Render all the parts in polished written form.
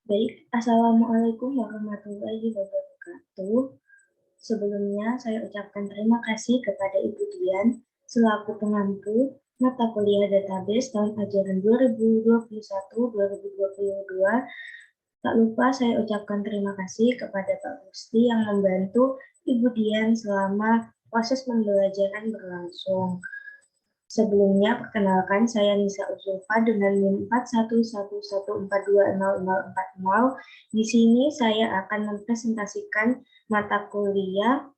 Baik, Assalamualaikum warahmatullahi wabarakatuh. Sebelumnya, saya ucapkan terima kasih kepada Ibu Dian selaku pengampu mata kuliah database tahun ajaran 2021-2022. Tak lupa saya ucapkan terima kasih kepada Pak Gusti yang membantu Ibu Dian selama proses pembelajaran berlangsung. Sebelumnya, perkenalkan saya Nisa Usulfa dengan NIM 4111142040. Di sini saya akan mempresentasikan mata kuliah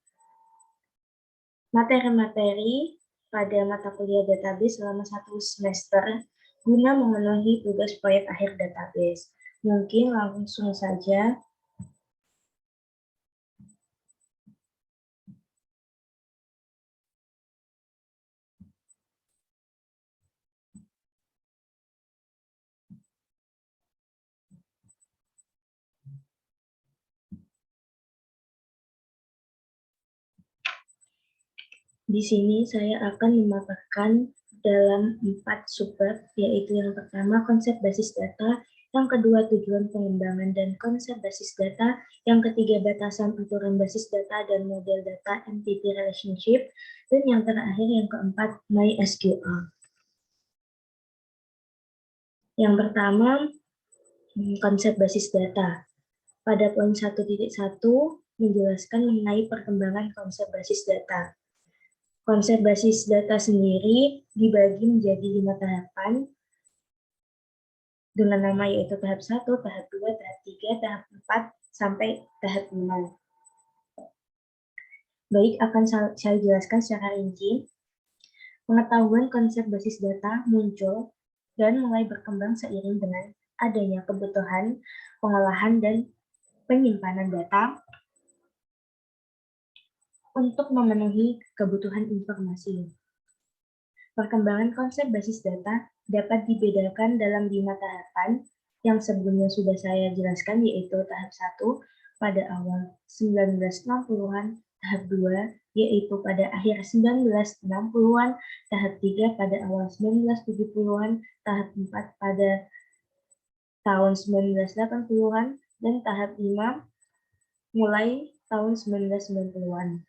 materi-materi pada mata kuliah database selama 1 semester guna memenuhi tugas proyek akhir database. Mungkin langsung saja. Di sini saya akan memaparkan dalam 4 subbab, yaitu yang pertama konsep basis data, yang kedua tujuan pengembangan dan konsep basis data, yang ketiga batasan aturan basis data dan model data entity relationship, dan yang terakhir yang keempat MySQL. Yang pertama, konsep basis data. Pada poin 1.1 menjelaskan mengenai perkembangan konsep basis data. Konsep basis data sendiri dibagi menjadi 5 tahapan dengan nama yaitu tahap 1, tahap 2, tahap 3, tahap 4, sampai tahap 5. Baik, akan saya jelaskan secara rinci. Pengetahuan konsep basis data muncul dan mulai berkembang seiring dengan adanya kebutuhan pengolahan dan penyimpanan data untuk memenuhi kebutuhan informasi. Perkembangan konsep basis data dapat dibedakan dalam 5 tahapan yang sebelumnya sudah saya jelaskan, yaitu tahap 1 pada awal 1960-an, tahap 2 yaitu pada akhir 1960-an, tahap 3 pada awal 1970-an, tahap 4 pada tahun 1980-an, dan tahap 5 mulai tahun 1990-an.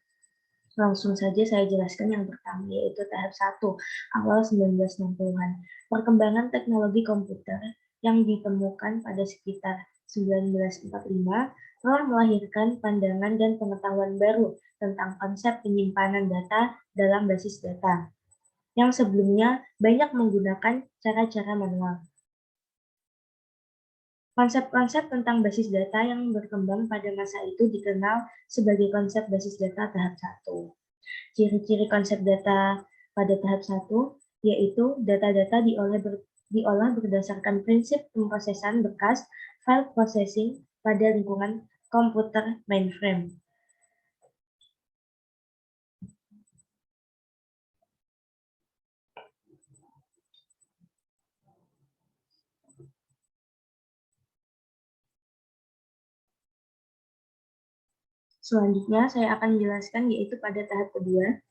Langsung saja saya jelaskan yang pertama, yaitu tahap 1, awal 1960-an. Perkembangan teknologi komputer yang ditemukan pada sekitar 1945 telah melahirkan pandangan dan pengetahuan baru tentang konsep penyimpanan data dalam basis data, yang sebelumnya banyak menggunakan cara-cara manual. Konsep-konsep tentang basis data yang berkembang pada masa itu dikenal sebagai konsep basis data tahap 1. Ciri-ciri konsep data pada tahap 1 yaitu data-data diolah berdasarkan prinsip pemrosesan berkas file processing pada lingkungan komputer mainframe. Selanjutnya saya akan menjelaskan yaitu pada tahap kedua,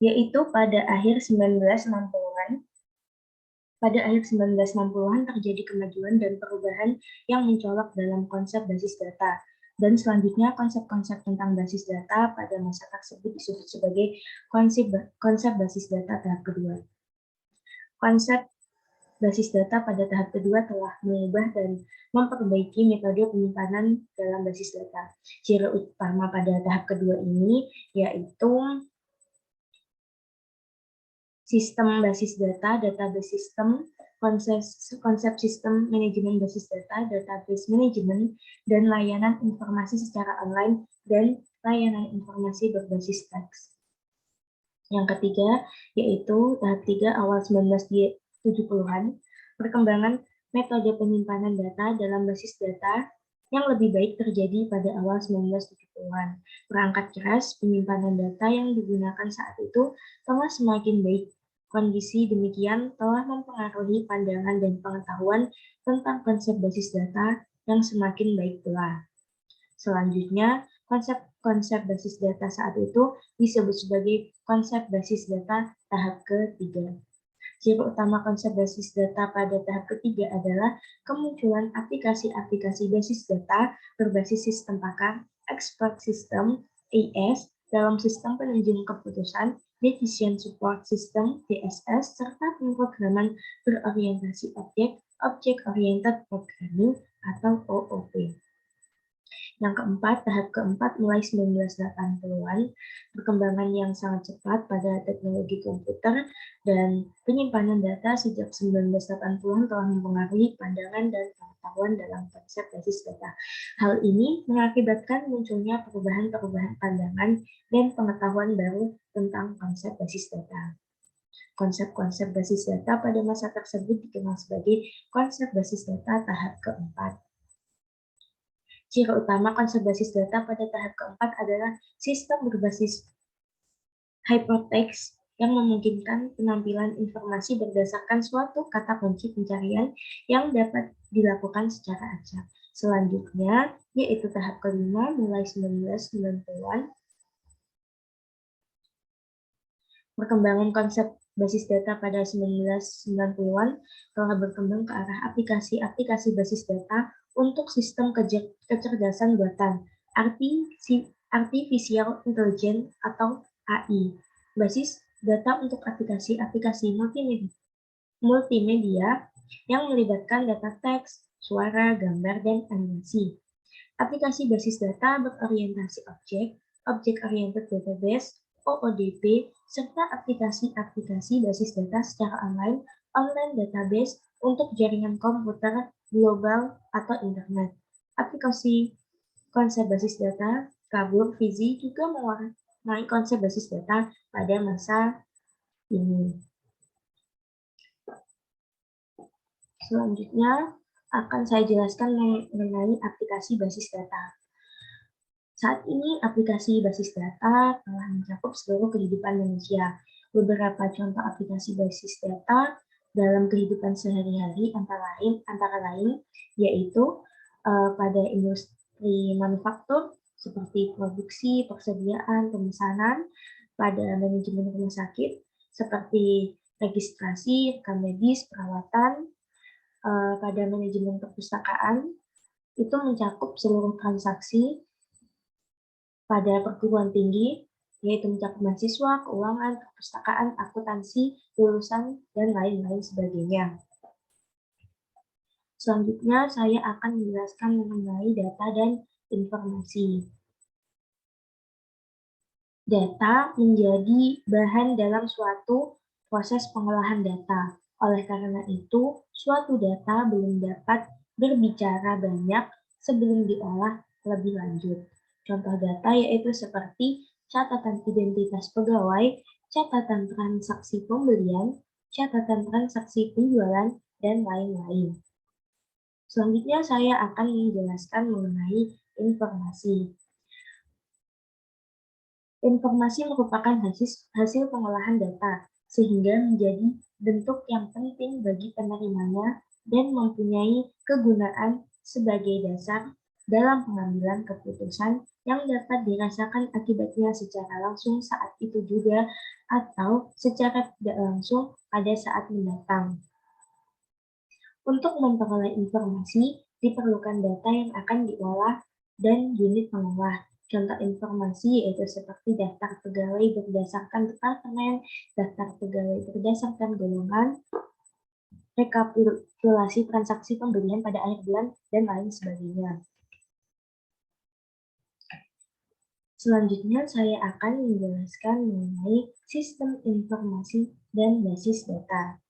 yaitu pada akhir 1960-an. Pada akhir 1960-an terjadi kemajuan dan perubahan yang mencolok dalam konsep basis data. Dan selanjutnya konsep-konsep tentang basis data pada masa tersebut disebut sebagai konsep basis data tahap kedua. Konsep basis data pada tahap kedua telah mengubah dan memperbaiki metode penyimpanan dalam basis data. Ciri utama pada tahap kedua ini yaitu sistem basis data, database system, konsep sistem manajemen basis data, database management, dan layanan informasi secara online, dan layanan informasi berbasis teks. Yang ketiga, yaitu tahap 3 awal 1970-an, perkembangan metode penyimpanan data dalam basis data yang lebih baik terjadi pada awal 1970-an. Perangkat keras penyimpanan data yang digunakan saat itu telah semakin baik. Kondisi demikian telah mempengaruhi pandangan dan pengetahuan tentang konsep basis data yang semakin baik pula. Selanjutnya, konsep basis data saat itu disebut sebagai konsep basis data tahap ketiga. Ciri utama konsep basis data pada tahap ketiga adalah kemunculan aplikasi-aplikasi basis data berbasis sistem pakar, expert system, AS, dalam sistem penunjang keputusan, decision support system, DSS, serta pemrograman berorientasi objek, object oriented programming atau OOP. Yang keempat, tahap keempat mulai 1980-an, perkembangan yang sangat cepat pada teknologi komputer dan penyimpanan data sejak 1980-an telah mempengaruhi pandangan dan pengetahuan dalam konsep basis data. Hal ini mengakibatkan munculnya perubahan-perubahan pandangan dan pengetahuan baru tentang konsep basis data. Konsep-konsep basis data pada masa tersebut dikenal sebagai konsep basis data tahap keempat. Ciri utama konsep basis data pada tahap keempat adalah sistem berbasis hypertext yang memungkinkan penampilan informasi berdasarkan suatu kata kunci pencarian yang dapat dilakukan secara acak. Selanjutnya, yaitu tahap kelima mulai 1990-an. Perkembangan konsep basis data pada 1990-an telah berkembang ke arah aplikasi-aplikasi basis data untuk sistem kecerdasan buatan, Artificial Intelligence atau AI. Basis data untuk aplikasi-aplikasi multimedia yang melibatkan data teks, suara, gambar, dan animasi. Aplikasi basis data berorientasi objek, Object Oriented Database, OODB, serta aplikasi-aplikasi basis data secara online database untuk jaringan komputer global atau internet. Aplikasi konsep basis data, kabur, Fizi juga mewarnai konsep basis data pada masa ini. Selanjutnya akan saya jelaskan mengenai aplikasi basis data. Saat ini aplikasi basis data telah mencakup seluruh kehidupan manusia. Beberapa contoh aplikasi basis data dalam kehidupan sehari-hari antara lain yaitu pada industri manufaktur seperti produksi, persediaan, pemesanan, pada manajemen rumah sakit seperti registrasi, rekam medis, perawatan, pada manajemen perpustakaan itu mencakup seluruh transaksi. Pada perguruan tinggi, yaitu mencakup mahasiswa, keuangan, perpustakaan, akuntansi, lulusan, dan lain-lain sebagainya. Selanjutnya, saya akan menjelaskan mengenai data dan informasi. Data menjadi bahan dalam suatu proses pengolahan data. Oleh karena itu, suatu data belum dapat berbicara banyak sebelum diolah lebih lanjut. Contoh data yaitu seperti catatan identitas pegawai, catatan transaksi pembelian, catatan transaksi penjualan, dan lain-lain. Selanjutnya saya akan menjelaskan mengenai informasi. Informasi merupakan hasil pengolahan data, sehingga menjadi bentuk yang penting bagi penerimanya dan mempunyai kegunaan sebagai dasar dalam pengambilan keputusan yang dapat dirasakan akibatnya secara langsung saat itu juga atau secara tidak langsung pada saat mendatang. Untuk memperoleh informasi, diperlukan data yang akan diolah dan unit pengolah. Contoh informasi yaitu seperti daftar pegawai berdasarkan departemen, daftar pegawai berdasarkan golongan, rekapitulasi transaksi pembelian pada akhir bulan, dan lain sebagainya. Selanjutnya, saya akan menjelaskan mengenai sistem informasi dan basis data.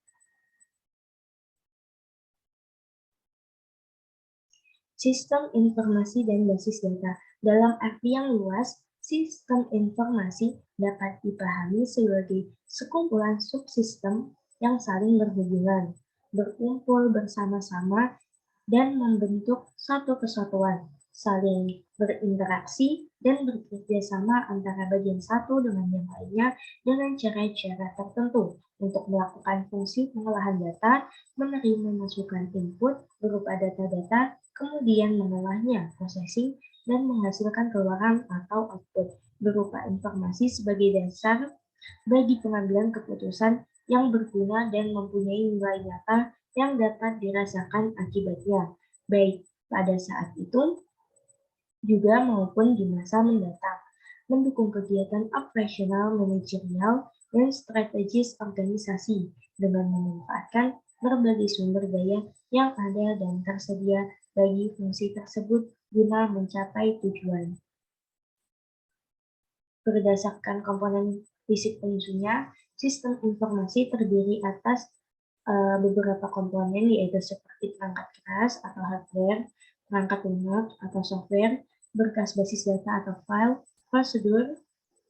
Sistem informasi dan basis data. Dalam arti yang luas, sistem informasi dapat dipahami sebagai sekumpulan subsistem yang saling berhubungan, berkumpul bersama-sama, dan membentuk satu kesatuan, saling berinteraksi dan bekerja sama antara bagian satu dengan yang lainnya dengan cara-cara tertentu untuk melakukan fungsi pengolahan data, menerima masukan input berupa data-data, kemudian mengolahnya, processing, dan menghasilkan keluaran atau output berupa informasi sebagai dasar bagi pengambilan keputusan yang berguna dan mempunyai nilai nyata yang dapat dirasakan akibatnya, baik pada saat itu juga maupun di masa mendatang, mendukung kegiatan operasional, manajerial, dan strategis organisasi dengan memanfaatkan berbagai sumber daya yang ada dan tersedia bagi fungsi tersebut guna mencapai tujuan. Berdasarkan komponen fisik penyusunnya, sistem informasi terdiri atas beberapa komponen yaitu seperti perangkat keras atau hardware, perangkat lunak atau software, berkas basis data atau file, prosedur,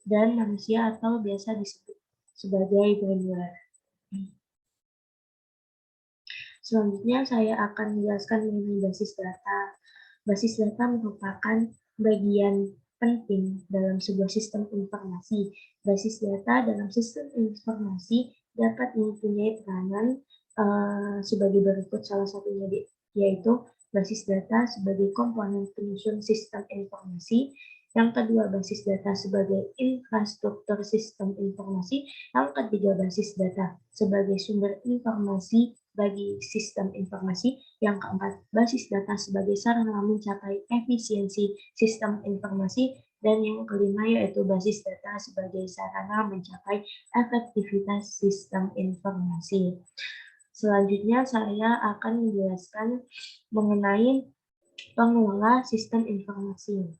dan manusia atau biasa disebut sebagai brainware. Selanjutnya saya akan menjelaskan mengenai basis data. Basis data merupakan bagian penting dalam sebuah sistem informasi. Basis data dalam sistem informasi dapat mempunyai peranan sebagai berikut, salah satunya yaitu basis data sebagai komponen penyusun sistem informasi. Yang kedua, basis data sebagai infrastruktur sistem informasi. Yang ketiga, basis data sebagai sumber informasi bagi sistem informasi. Yang keempat, basis data sebagai sarana mencapai efisiensi sistem informasi. Dan yang kelima yaitu basis data sebagai sarana mencapai efektivitas sistem informasi. Selanjutnya saya akan menjelaskan mengenai pengelola sistem informasi.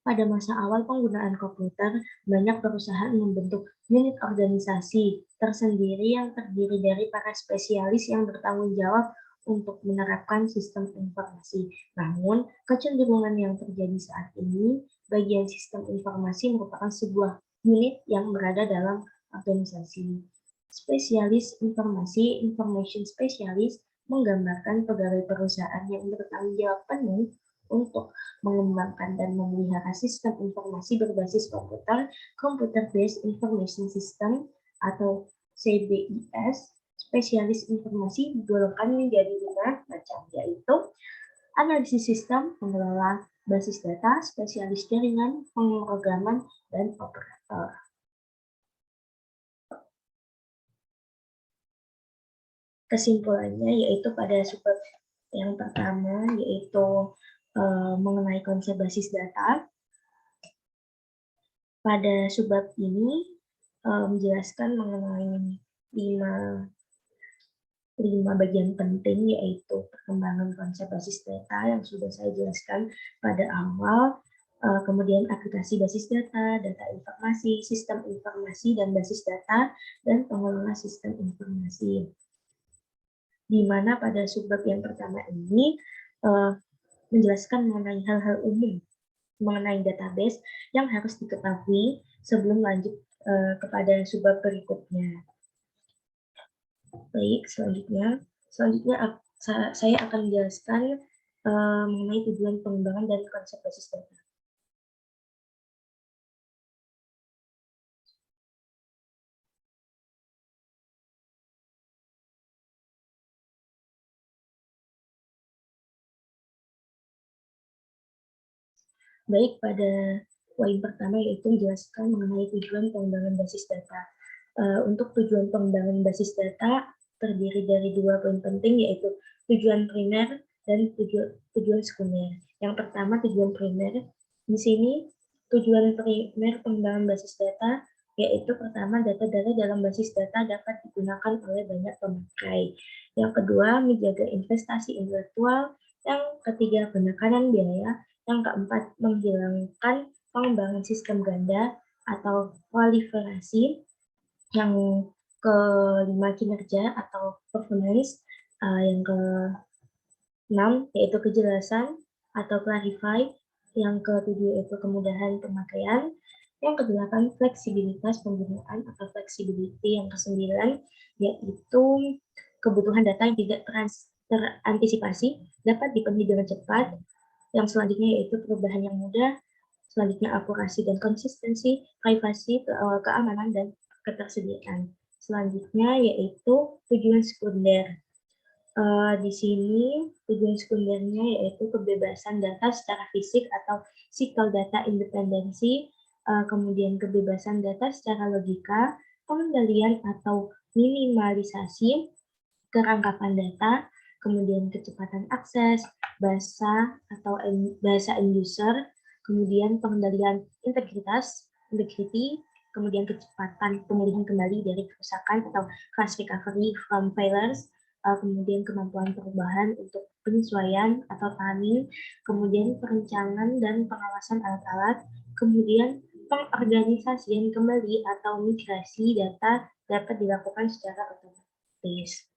Pada masa awal penggunaan komputer, banyak perusahaan membentuk unit organisasi tersendiri yang terdiri dari para spesialis yang bertanggung jawab untuk menerapkan sistem informasi. Namun, kecenderungan yang terjadi saat ini, bagian sistem informasi merupakan sebuah unit yang berada dalam organisasi. Spesialis informasi, information specialist, menggambarkan pegawai perusahaan yang bertanggung jawab penuh untuk mengembangkan dan memelihara sistem informasi berbasis komputer, Computer-Based Information System atau CBIS. Spesialis informasi digolongkan menjadi 5 macam, yaitu analisis sistem, pengelola basis data, spesialis jaringan, pemrograman, dan operator. Kesimpulannya yaitu pada subbab yang pertama yaitu mengenai konsep basis data. Pada subbab ini menjelaskan mengenai lima bagian penting yaitu perkembangan konsep basis data yang sudah saya jelaskan pada awal, kemudian aplikasi basis data, data informasi, sistem informasi dan basis data, dan pengelola sistem informasi. Di mana pada subbab yang pertama ini menjelaskan mengenai hal-hal umum mengenai database yang harus diketahui sebelum lanjut kepada subbab berikutnya. Baik, selanjutnya saya akan menjelaskan mengenai tujuan pengembangan dan konsep basis data. Baik, pada poin pertama yaitu menjelaskan mengenai tujuan pengembangan basis data. Untuk tujuan pengembangan basis data terdiri dari 2 poin penting yaitu tujuan primer dan tujuan sekunder. Yang pertama tujuan primer. Di sini tujuan primer pengembangan basis data yaitu pertama data-data dalam basis data dapat digunakan oleh banyak pemakai. Yang kedua menjaga investasi intelektual. Yang ketiga penekanan biaya. Yang keempat menghilangkan pengembangan sistem ganda atau proliferasi. Yang kelima kinerja atau performance, yang keenam yaitu kejelasan atau clarify, yang ketujuh yaitu kemudahan pemakaian, yang kedelapan fleksibilitas penggunaan atau flexibility, yang kesembilan yaitu kebutuhan data yang tidak terantisipasi dapat dipenuhi dengan cepat, yang selanjutnya yaitu perubahan yang mudah, selanjutnya akurasi dan konsistensi, privasi, keamanan, dan ketersediaan. Selanjutnya yaitu tujuan sekunder. Di sini tujuan sekundernya yaitu kebebasan data secara fisik atau physical data independency, kemudian kebebasan data secara logika, pengendalian atau minimalisasi kerangkapan data, kemudian kecepatan akses, bahasa end user, kemudian pengendalian integrity, kemudian kecepatan pemulihan kembali dari kerusakan atau fast recovery from failures, kemudian kemampuan perubahan untuk penyesuaian atau timing, kemudian perencanaan dan pengawasan alat-alat, kemudian pengorganisasian kembali atau migrasi data dapat dilakukan secara otomatis.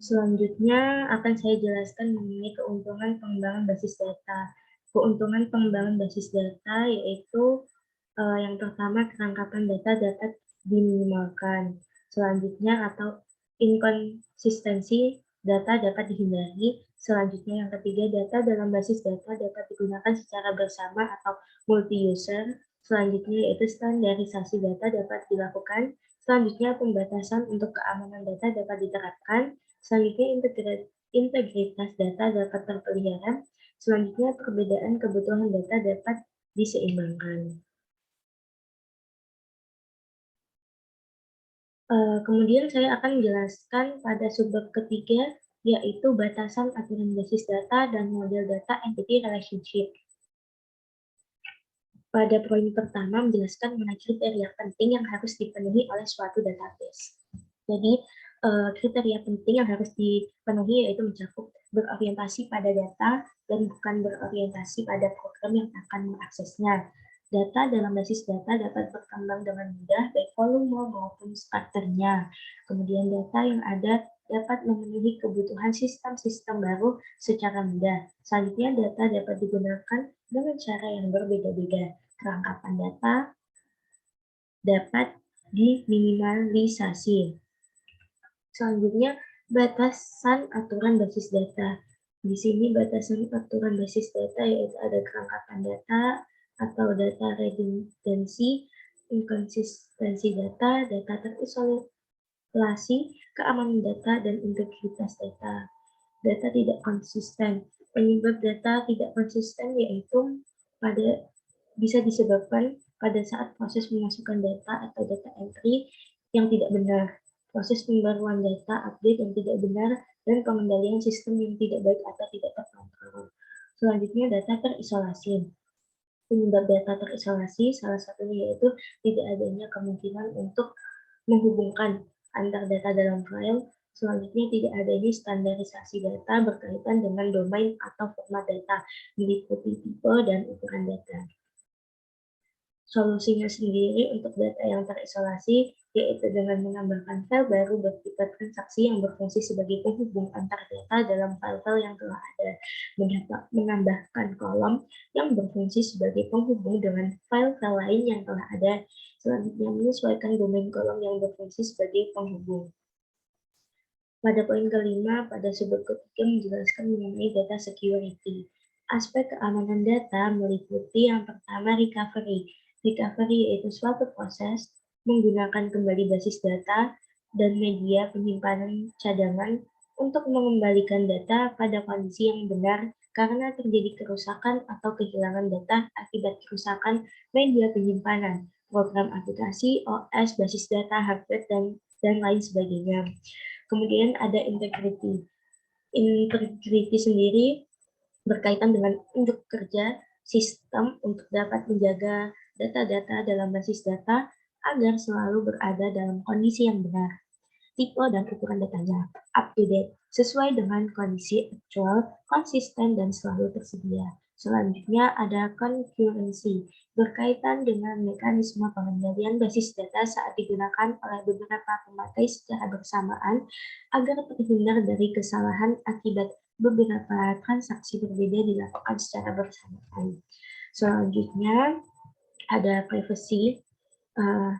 Selanjutnya akan saya jelaskan mengenai keuntungan pengembangan basis data. Keuntungan pengembangan basis data yaitu yang pertama, kerangkapan data dapat diminimalkan. Selanjutnya atau inkonsistensi data dapat dihindari. Selanjutnya yang ketiga, data dalam basis data dapat digunakan secara bersama atau multi-user. Selanjutnya yaitu standarisasi data dapat dilakukan. Selanjutnya pembatasan untuk keamanan data dapat diterapkan. Selanjutnya integritas data dapat terpelihara. Selanjutnya perbedaan kebutuhan data dapat diseimbangkan. Kemudian saya akan menjelaskan pada subbab ketiga, yaitu batasan aturan basis data dan model data entity relationship. Pada poin pertama menjelaskan mengenai kriteria penting yang harus dipenuhi oleh suatu database. Jadi, kriteria penting yang harus dipenuhi yaitu mencakup berorientasi pada data dan bukan berorientasi pada program yang akan mengaksesnya. Data dalam basis data dapat berkembang dengan mudah, baik volume maupun strukturnya. Kemudian data yang ada dapat memenuhi kebutuhan sistem-sistem baru secara mudah. Selanjutnya, data dapat digunakan dengan cara yang berbeda-beda. Kerangkapan data dapat diminimalisasi. Selanjutnya, batasan aturan basis data. Di sini batasan aturan basis data yaitu ada kerangkapan data atau data redundancy, inkonsistensi data, data terisolasi, keamanan data, dan integritas data. Data tidak konsisten. Penyebab data tidak konsisten yaitu bisa disebabkan pada saat proses memasukkan data atau data entry yang tidak benar, proses pembaruan data update yang tidak benar, dan pengendalian sistem yang tidak baik atau tidak terkontrol. Selanjutnya, data terisolasi. Penyebab data terisolasi salah satunya yaitu tidak adanya kemungkinan untuk menghubungkan antar data dalam file. Selanjutnya, tidak adanya standarisasi data berkaitan dengan domain atau format data, meliputi tipe dan ukuran data. Solusinya sendiri untuk data yang terisolasi yaitu dengan menambahkan file baru bertipe transaksi yang berfungsi sebagai penghubung antar data dalam file-file yang telah ada, menambahkan kolom yang berfungsi sebagai penghubung dengan file-file lain yang telah ada, selanjutnya menyesuaikan domain kolom yang berfungsi sebagai penghubung. Pada poin kelima, pada subbab ketiga menjelaskan mengenai data security. Aspek keamanan data meliputi yang pertama recovery. Recovery yaitu suatu proses menggunakan kembali basis data dan media penyimpanan cadangan untuk mengembalikan data pada kondisi yang benar karena terjadi kerusakan atau kehilangan data akibat kerusakan media penyimpanan, program aplikasi, OS, basis data, hardware, dan lain sebagainya. Kemudian ada integrity. Integrity sendiri berkaitan dengan untuk kerja sistem untuk dapat menjaga data-data dalam basis data agar selalu berada dalam kondisi yang benar. Tipe dan ukuran datanya up to date, sesuai dengan kondisi aktual, konsisten, dan selalu tersedia. Selanjutnya ada concurrency, berkaitan dengan mekanisme pengendalian basis data saat digunakan oleh beberapa pemakai secara bersamaan agar terhindar dari kesalahan akibat beberapa transaksi berbeda dilakukan secara bersamaan. Selanjutnya ada privacy,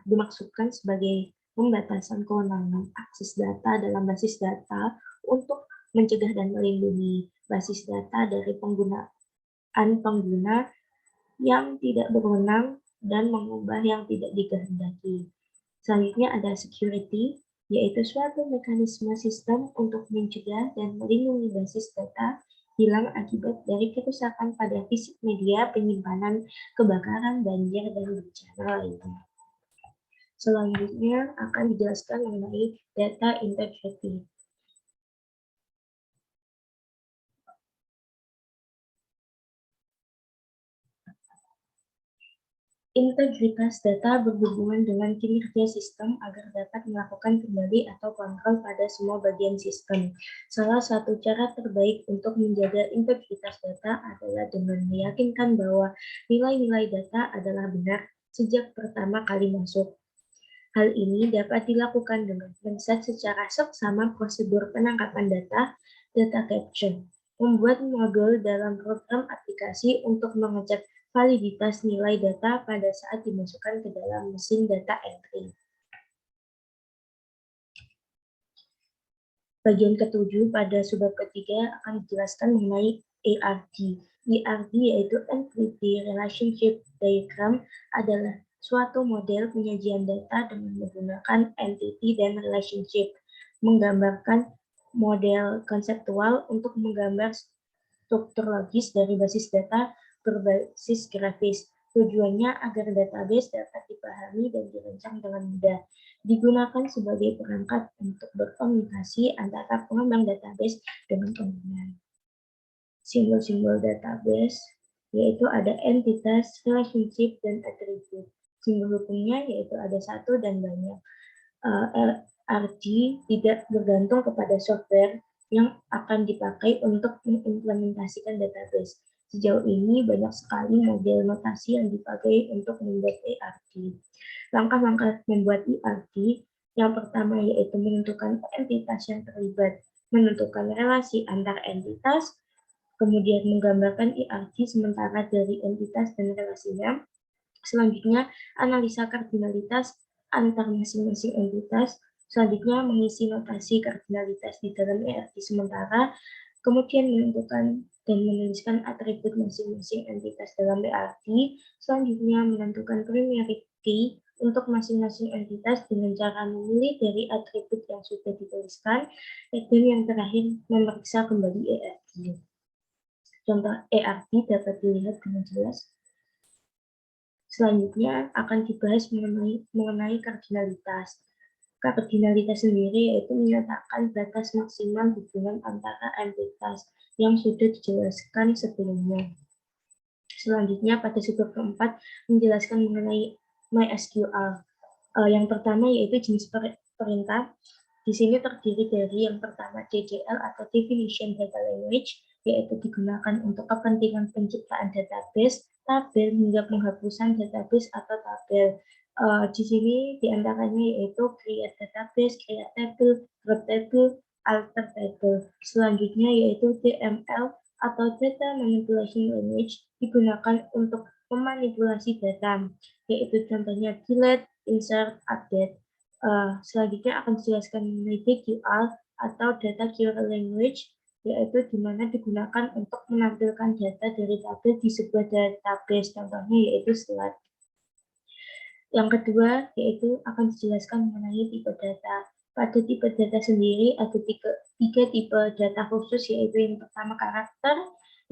dimaksudkan sebagai pembatasan kewenangan akses data dalam basis data untuk mencegah dan melindungi basis data dari pengguna yang tidak berwenang dan mengubah yang tidak dikehendaki. Selanjutnya ada security, yaitu suatu mekanisme sistem untuk mencegah dan melindungi basis data hilang akibat dari kerusakan pada fisik media penyimpanan, kebakaran, banjir, dan bencana lainnya. Selanjutnya akan dijelaskan mengenai data integrity. Integritas data berhubungan dengan kinerja sistem agar dapat melakukan kembali atau kontrol pada semua bagian sistem. Salah satu cara terbaik untuk menjaga integritas data adalah dengan meyakinkan bahwa nilai-nilai data adalah benar sejak pertama kali masuk. Hal ini dapat dilakukan dengan men-set secara seksama prosedur penangkapan data capture, membuat modul dalam program aplikasi untuk mengecek validitas nilai data pada saat dimasukkan ke dalam mesin data entry. Bagian ketujuh pada subbab ketiga akan dijelaskan mengenai ERD. ERD yaitu Entity Relationship Diagram adalah suatu model penyajian data dengan menggunakan entity dan relationship, menggambarkan model konseptual untuk menggambar struktur logis dari basis data berbasis grafis. Tujuannya agar database dapat dipahami dan dirancang dengan mudah. Digunakan sebagai perangkat untuk berkomunikasi antara pengembang database dengan pengguna. Simbol-simbol database yaitu ada entitas, relationship, dan atribut. Simbol hukumnya yaitu ada satu dan banyak. RG tidak bergantung kepada software yang akan dipakai untuk mengimplementasikan database. Sejauh ini banyak sekali model notasi yang dipakai untuk membuat ERD. Langkah-langkah membuat ERD yang pertama yaitu menentukan entitas yang terlibat, menentukan relasi antar entitas, kemudian menggambarkan ERD sementara dari entitas dan relasinya. Selanjutnya, analisa kardinalitas antar masing-masing entitas. Selanjutnya, mengisi notasi kardinalitas di dalam ERD sementara, kemudian menentukan dan menuliskan atribut masing-masing entitas dalam ERD. Selanjutnya, menentukan primary key untuk masing-masing entitas dengan cara memilih dari atribut yang sudah dituliskan. Dan yang terakhir, memeriksa kembali ERD. Contoh ERD dapat dilihat dengan jelas. Selanjutnya akan dibahas mengenai kardinalitas. Kardinalitas sendiri yaitu menyatakan batas maksimal hubungan antara entitas yang sudah dijelaskan sebelumnya. Selanjutnya pada subbab keempat menjelaskan mengenai MySQL. Yang pertama yaitu jenis perintah. Di sini terdiri dari yang pertama DDL atau Definition Data Language, yaitu digunakan untuk kepentingan penciptaan database, tabel, hingga penghapusan database atau tabel. Di sini diantaranya yaitu create database, create table, group table, alter table. Selanjutnya yaitu DML atau Data Manipulation Language digunakan untuk memanipulasi data, yaitu contohnya delete, insert, update. Selanjutnya akan dijelaskan mengenai DQL atau Data Query Language, yaitu di mana digunakan untuk menampilkan data dari tabel di sebuah database, contohnya yaitu slide. Yang kedua, yaitu akan dijelaskan mengenai tipe data. Pada tipe data sendiri ada tiga tipe data khusus, yaitu yang pertama karakter,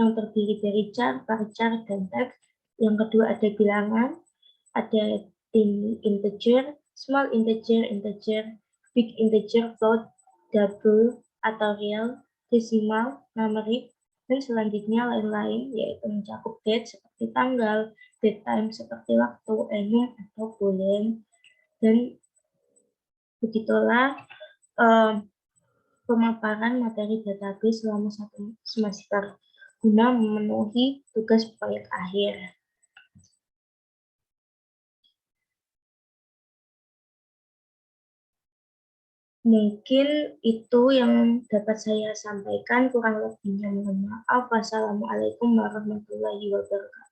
yang terdiri dari char, varchar, dan tag. Yang kedua ada bilangan, ada integer, small integer, integer, big integer, float, double, atau real, decimal, numeric, dan selanjutnya lain-lain, yaitu mencakup date seperti tanggal, date time seperti waktu, enum, atau bulan. Dan begitulah pemaparan materi database selama satu semester guna memenuhi tugas proyek akhir. Mungkin itu yang dapat saya sampaikan, kurang lebihnya mohon maaf. Wassalamualaikum warahmatullahi wabarakatuh.